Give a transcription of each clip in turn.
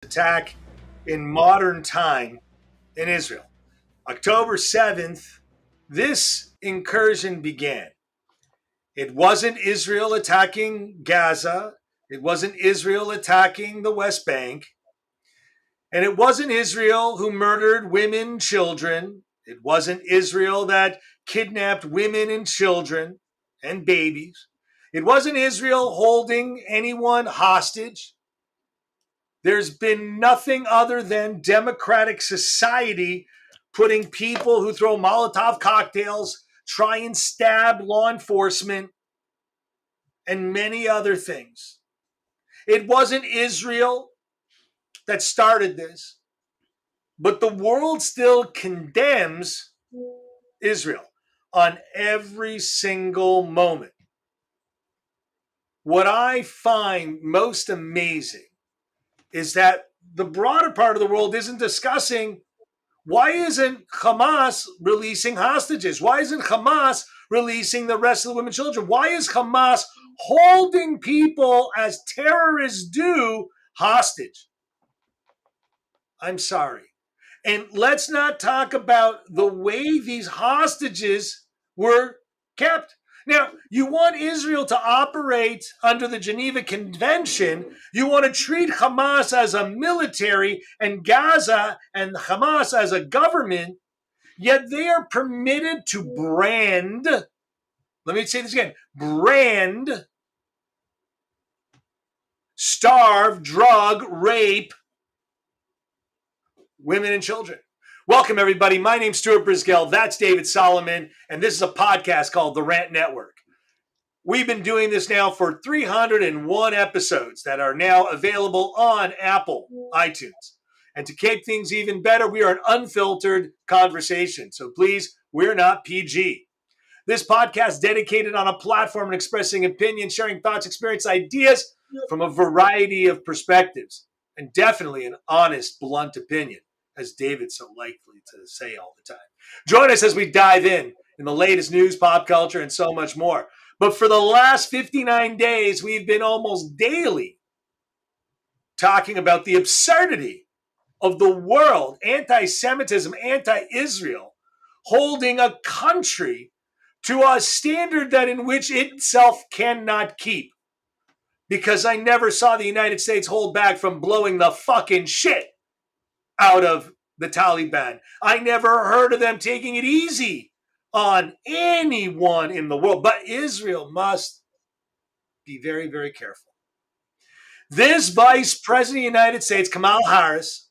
attack in modern time in Israel. October 7th, this incursion began. It wasn't Israel attacking Gaza. It wasn't Israel attacking the West Bank. And it wasn't Israel who murdered women, children. It wasn't Israel that kidnapped women and children and babies. It wasn't Israel holding anyone hostage. There's been nothing other than democratic society putting people who throw Molotov cocktails, try and stab law enforcement, and many other things. It wasn't Israel that started this, but the world still condemns Israel on every single moment. What I find most amazing is that the broader part of the world isn't discussing why isn't Hamas releasing hostages? Why isn't Hamas releasing the rest of the women and children? Why is Hamas holding people as terrorists do hostage? I'm sorry. And let's not talk about the way these hostages were kept. Now, you want Israel to operate under the Geneva Convention. You want to treat Hamas as a military and Gaza and Hamas as a government, yet they are permitted to brand, let me say this again, brand, starve, drug, rape women and children. Welcome, everybody. My name's Stuart Brisgell. That's David Solomon, and this is a podcast called The Rant Network. We've been doing this now for 301 episodes that are now available on Apple, iTunes. And to keep things even better, we are an unfiltered conversation. So please, we're not PG. This podcast dedicated on a platform and expressing opinions, sharing thoughts, experience, ideas from a variety of perspectives, and definitely an honest, blunt opinion, as David's so likely to say all the time. Join us as we dive in the latest news, pop culture, and so much more. But for the last 59 days, we've been almost daily talking about the absurdity of the world, anti-Semitism, anti-Israel, holding a country to a standard that in which itself cannot keep. Because I never saw the United States hold back from blowing the fucking shit out of the Taliban. I never heard of them taking it easy on anyone in the world. But Israel must be very, very careful. This Vice President of the United States, Kamala Harris,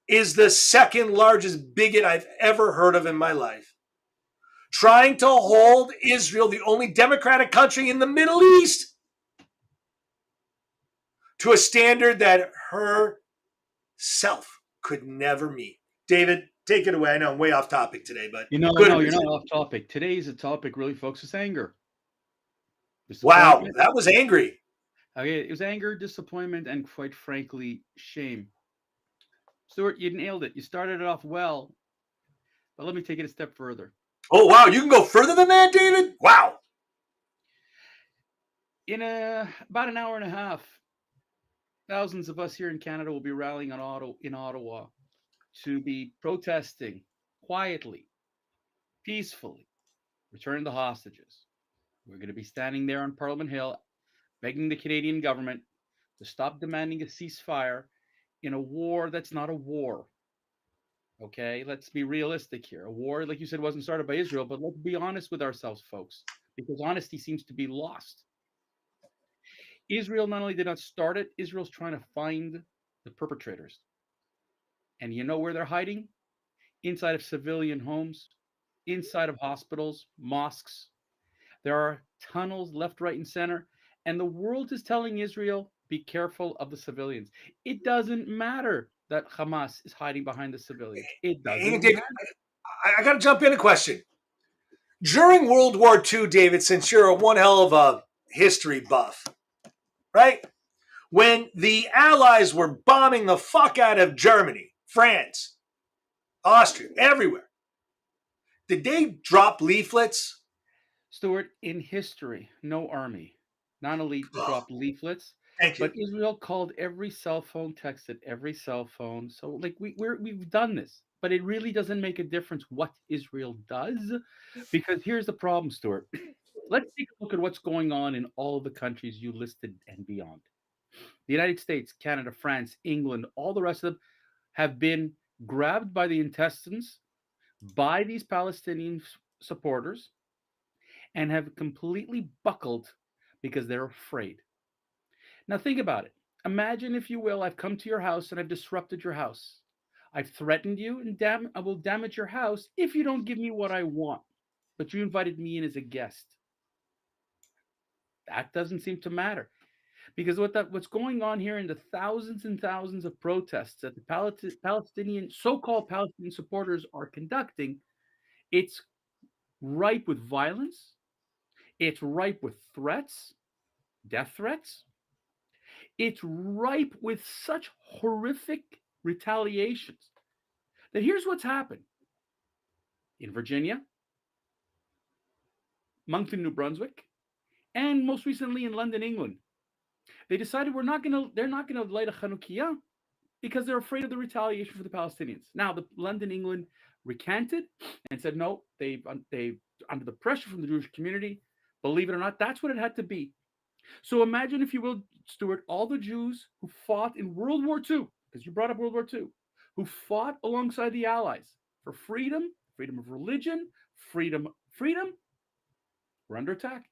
is the second largest bigot I've ever heard of in my life. Trying to hold Israel, the only democratic country in the Middle East, to a standard that herself could never meet. David, take it away. I know I'm way off topic today, but no, you're not off topic. Today's topic really, folks, is anger. Wow, that was angry. Okay, it was anger, disappointment, and quite frankly, shame. Stuart, you nailed it. You started it off well, but let me take it a step further. Oh, wow, you can go further than that, David? Wow. In about an hour and a half, thousands of us here in Canada will be rallying in Ottawa to be protesting quietly, peacefully, return the hostages. We're going to be standing there on Parliament Hill, begging the Canadian government to stop demanding a ceasefire in a war that's not a war. Okay, let's be realistic here. A war, like you said, wasn't started by Israel, but let's be honest with ourselves, folks, because honesty seems to be lost. Israel not only did not start it, Israel's trying to find the perpetrators. And you know where they're hiding? Inside of civilian homes, inside of hospitals, mosques. There are tunnels left, right, and center. And the world is telling Israel, be careful of the civilians. It doesn't matter that Hamas is hiding behind the civilians. It doesn't matter. I got to jump in a question. During World War II, David, since you're one hell of a history buff, right? When the Allies were bombing the fuck out of Germany, France, Austria, everywhere, did they drop leaflets? Stuart, in history, no army not only dropped leaflets, Thank you. But Israel called every cell phone, texted every cell phone. So like we've done this, but it really doesn't make a difference what Israel does, because here's the problem, Stuart. Let's take a look at what's going on in all the countries you listed and beyond. The United States, Canada, France, England, all the rest of them have been grabbed by the intestines by these Palestinian supporters and have completely buckled because they're afraid. Now, think about it. Imagine, if you will, I've come to your house and I've disrupted your house. I've threatened you and I will damage your house if you don't give me what I want. But you invited me in as a guest. That doesn't seem to matter, because what's going on here in the thousands and thousands of protests that the Palestinian so-called Palestinian supporters are conducting, it's ripe with violence. It's ripe with threats, death threats. It's ripe with such horrific retaliations that here's what's happened in Virginia, Moncton, New Brunswick, and most recently in London, England. They decided they're not gonna light a Hanukkah because they're afraid of the retaliation for the Palestinians. Now, the London, England recanted and said no, they under the pressure from the Jewish community, believe it or not, that's what it had to be. So imagine, if you will, Stuart, all the Jews who fought in World War II, because you brought up World War II, who fought alongside the Allies for freedom, freedom of religion, freedom, we're under attack.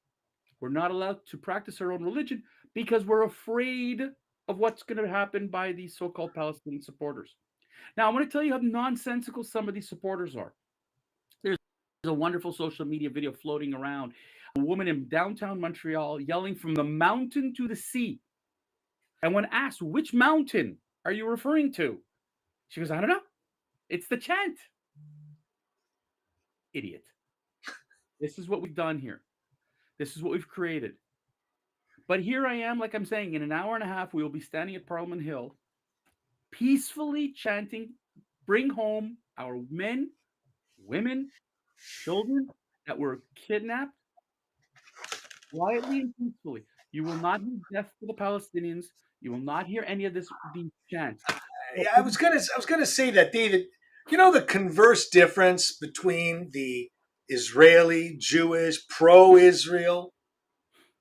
We're not allowed to practice our own religion because we're afraid of what's going to happen by these so-called Palestinian supporters. Now, I want to tell you how nonsensical some of these supporters are. There's a wonderful social media video floating around. A woman in downtown Montreal yelling from the mountain to the sea. And when asked, which mountain are you referring to? She goes, I don't know. It's the chant. Idiot. This is what we've done here. This is what we've created. But here I am, like I'm saying, in an hour and a half, we will be standing at Parliament Hill, peacefully chanting, bring home our men, women, children that were kidnapped, quietly and peacefully. You will not hear death for the Palestinians. You will not hear any of these chants. But I was gonna say that, David. You know the converse difference between the Israeli Jewish pro-Israel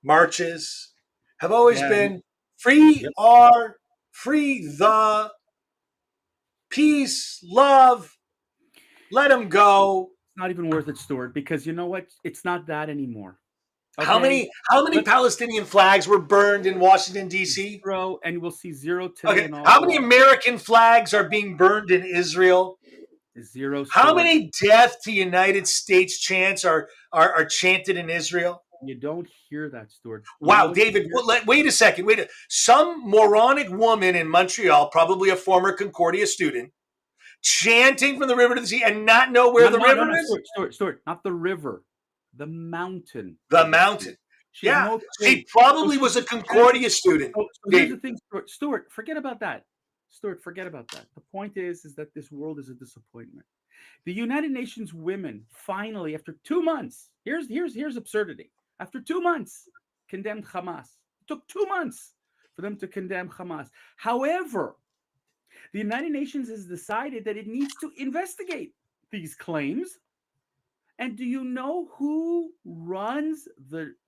marches have always yeah, been free yep. our, free the, peace, love, let them go. It's not even worth it, Stuart, because you know what? It's not that anymore. How Okay, many how many let's Palestinian flags were burned in Washington D.C.? zero, and we'll see zero today Okay, in how many Ottawa. American flags are being burned in Israel? Zero, How Stuart. many death to United States chants are chanted in Israel? You don't hear that, Stuart. You know Wow, what you David, hear? wait a second. Some moronic woman in Montreal, probably a former Concordia student, chanting from the river to the sea and not know where No, the no, no, river no, is? Stuart. Not the river, the mountain The to the sea. mountain. She has Yeah, no clue. she So probably she's was a just chanting. Concordia student, So here's the David. thing, Stuart. Stuart, forget about that. Stuart, forget about that. The point is that this world is a disappointment. The United Nations women finally, after 2 months, here's absurdity. After 2 months, condemned Hamas. It took 2 months for them to condemn Hamas. However, the United Nations has decided that it needs to investigate these claims. And do you know who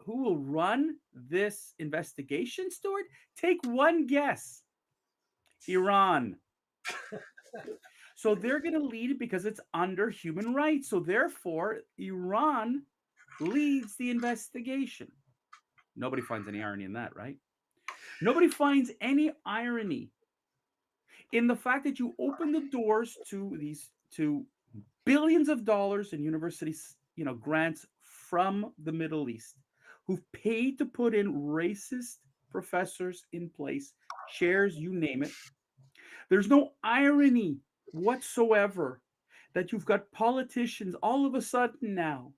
will run this investigation, Stuart? Take one guess. Iran. So they're going to lead it because it's under human rights. So therefore, Iran leads the investigation. Nobody finds any irony in that, right? Nobody finds any irony in the fact that you open the doors to billions of dollars in universities, grants from the Middle East, who've paid to put in racist professors in place, chairs, you name it. There's no irony whatsoever that you've got politicians all of a sudden now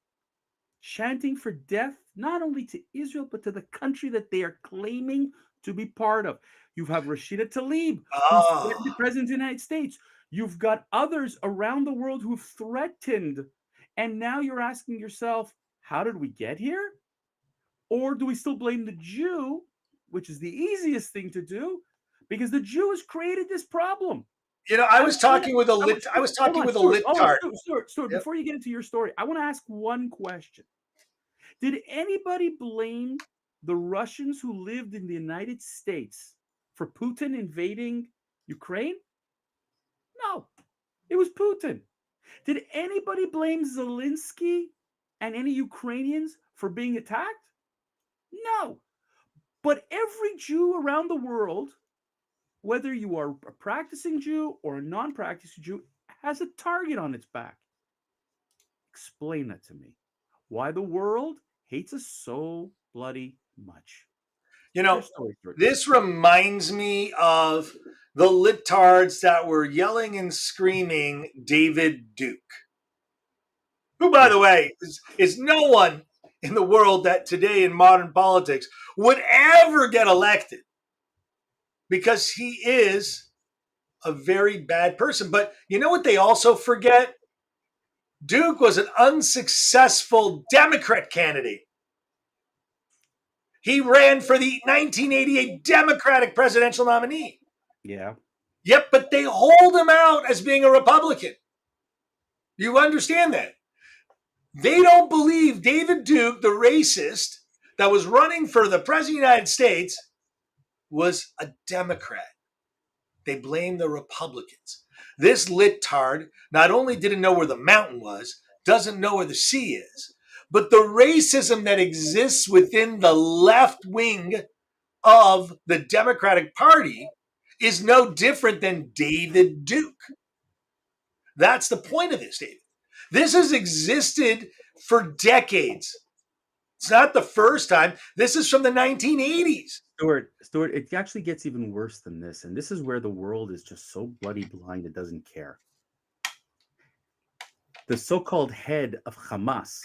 chanting for death, not only to Israel, but to the country that they are claiming to be part of. You have Rashida Tlaib, who's threatened the Oh, president of the United States. You've got others around the world who've threatened. And now you're asking yourself, how did we get here? Or do we still blame the Jew which is the easiest thing to do, because the Jews created this problem. I was wanna talking with a lit. I was hold talking on, with a Stuart. Hold on, libtard. Stuart. Yep. Before you get into your story, I want to ask one question. Did anybody blame the Russians who lived in the United States for Putin invading Ukraine? No, it was Putin. Did anybody blame Zelensky and any Ukrainians for being attacked? No. But every Jew around the world, whether you are a practicing Jew or a non practicing Jew, has a target on its back. Explain that to me. Why the world hates us so bloody much. You Your know, story, Stuart. this reminds me of the libtards that were yelling and screaming David Duke, who, by Yeah. the way, is no one in the world that today in modern politics would ever get elected because he is a very bad person. But you know what they also forget? Duke was an unsuccessful Democrat candidate. He ran for the 1988 Democratic presidential nominee. Yeah. Yep, but they hold him out as being a Republican. You understand that? They don't believe David Duke, the racist that was running for the president of the United States, was a Democrat. They blame the Republicans. This littard not only didn't know where the mountain was, doesn't know where the sea is, but the racism that exists within the left wing of the Democratic Party is no different than David Duke. That's the point of this, David. This has existed for decades. It's not the first time. This is from the 1980s. Stuart, it actually gets even worse than this. And this is where the world is just so bloody blind it doesn't care. The so called head of Hamas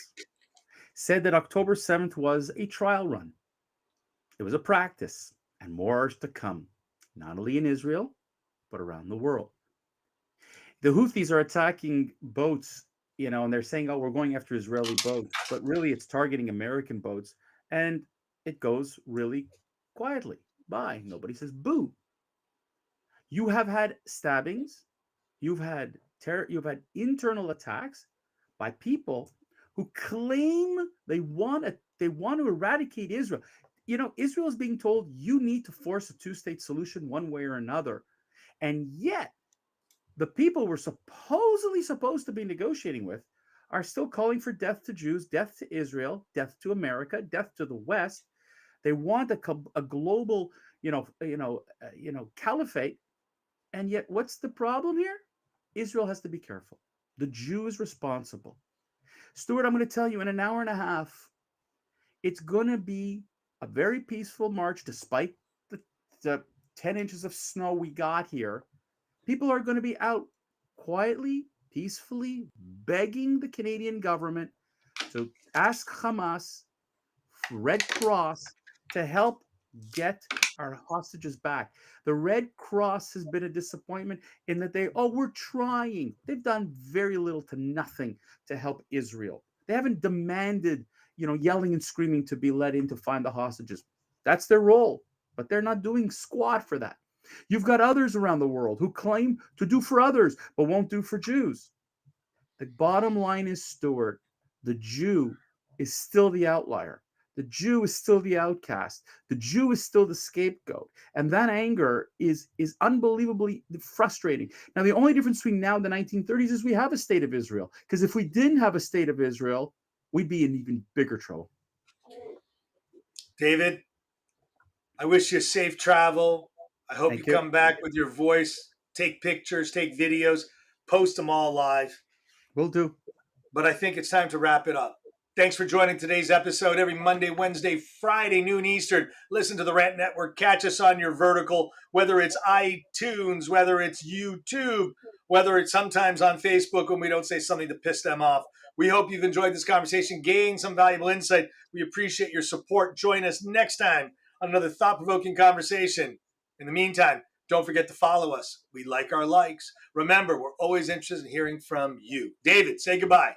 said that October 7th was a trial run. It was a practice, and more is to come, not only in Israel, but around the world. The Houthis are attacking boats, and they're saying, oh, we're going after Israeli boats, but really it's targeting American boats. And it goes really quietly by. Nobody says boo. You have had stabbings, you've had terror, you've had internal attacks by people who claim they want to eradicate Israel. Israel is being told you need to force a two-state solution one way or another. And yet, the people we're supposedly supposed to be negotiating with are still calling for death to Jews, death to Israel, death to America, death to the West. They want a global, caliphate. And yet, what's the problem here? Israel has to be careful. The Jew is responsible. Stuart, I'm going to tell you in an hour and a half, it's going to be a very peaceful march, despite the 10 inches of snow we got here. People are going to be out quietly, peacefully, begging the Canadian government to ask Hamas, Red Cross, to help get our hostages back. The Red Cross has been a disappointment in that we're trying. They've done very little to nothing to help Israel. They haven't demanded, yelling and screaming to be let in to find the hostages. That's their role, but they're not doing squat for that. You've got others around the world who claim to do for others, but won't do for Jews. The bottom line is, Stuart, the Jew is still the outlier. The Jew is still the outcast. The Jew is still the scapegoat. And that anger is unbelievably frustrating. Now, the only difference between now and the 1930s is we have a state of Israel. Because if we didn't have a state of Israel, we'd be in even bigger trouble. David, I wish you safe travel. I hope Thank you you. come back with your voice, take pictures, take videos, post them all live. Will do. But I think it's time to wrap it up. Thanks for joining today's episode every Monday, Wednesday, Friday, noon Eastern. Listen to the Rant Network. Catch us on your vertical, whether it's iTunes, whether it's YouTube, whether it's sometimes on Facebook when we don't say something to piss them off. We hope you've enjoyed this conversation, gained some valuable insight. We appreciate your support. Join us next time on another thought-provoking conversation. In the meantime, don't forget to follow us. We like our likes. Remember, we're always interested in hearing from you. David, say goodbye.